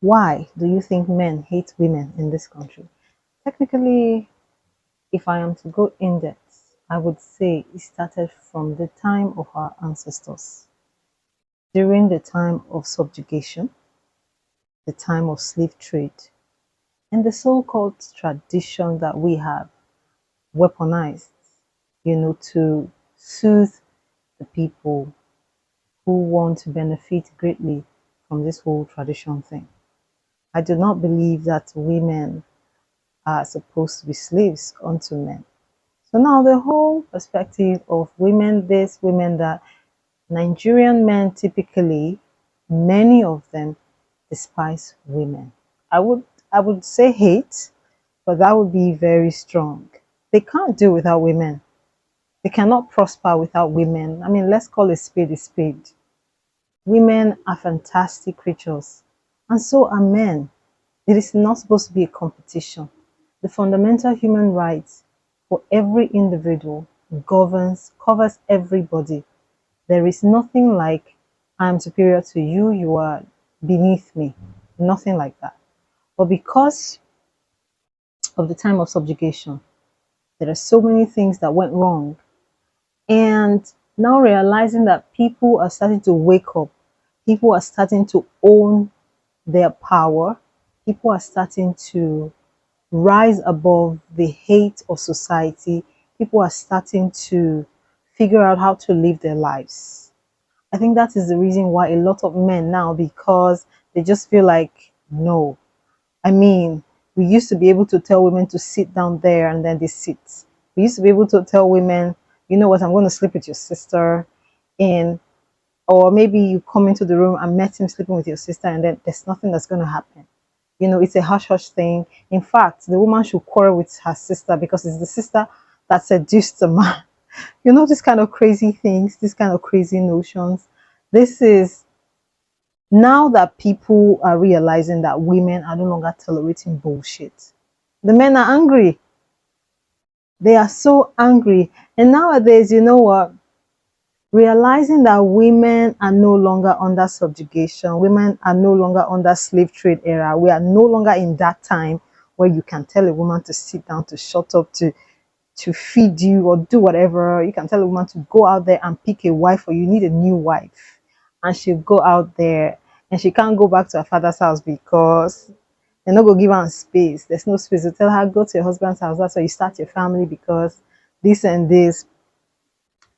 Why do you think men hate women in this country? Technically, if I am to go in depth, I would say it started from the time of our ancestors. During the time of subjugation, the time of slave trade, and the so-called tradition that we have weaponized, to soothe the people who want to benefit greatly from this whole tradition thing. I do not believe that women are supposed to be slaves unto men. So now the whole perspective of women this, women that, Nigerian men typically, many of them despise women. I would I would say hate, but that would be very strong. They can't do without women. They cannot prosper without women. I mean, let's call a spade a spade. Women are fantastic creatures, and so are men. It is not supposed to be a competition. The fundamental human rights for every individual covers everybody. There is nothing like I am superior to you, you are beneath me. Nothing like that. But because of the time of subjugation, there are so many things that went wrong. And now realizing that people are starting to wake up, people are starting to own their power, people are starting to rise above the hate of society, people are starting to figure out how to live their lives. I think that is the reason why a lot of men now, because they just feel like, no. I mean, we used to be able to tell women to sit down there and then they sit. We used to be able to tell women, you know what, I'm going to sleep with your sister. And or maybe you come into the room and met him sleeping with your sister and then there's nothing that's going to happen. It's a hush hush thing. In fact, the woman should quarrel with her sister because it's the sister that seduced the man. This kind of crazy things, this kind of crazy notions. This is now that people are realizing that women are no longer tolerating bullshit. The men are angry. They are so angry. And nowadays, you know what? Realizing that women are no longer under subjugation, women are no longer under slave trade era. We are no longer in that time where you can tell a woman to sit down, to shut up, to feed you or do whatever. You can tell a woman to go out there and pick a wife, or you need a new wife. And she'll go out there and she can't go back to her father's house because they're not going to give her space. There's no space to tell her, go to your husband's house. That's where you start your family because this and this.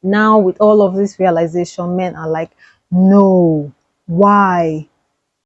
Now, with all of this realization, men are like, no, why?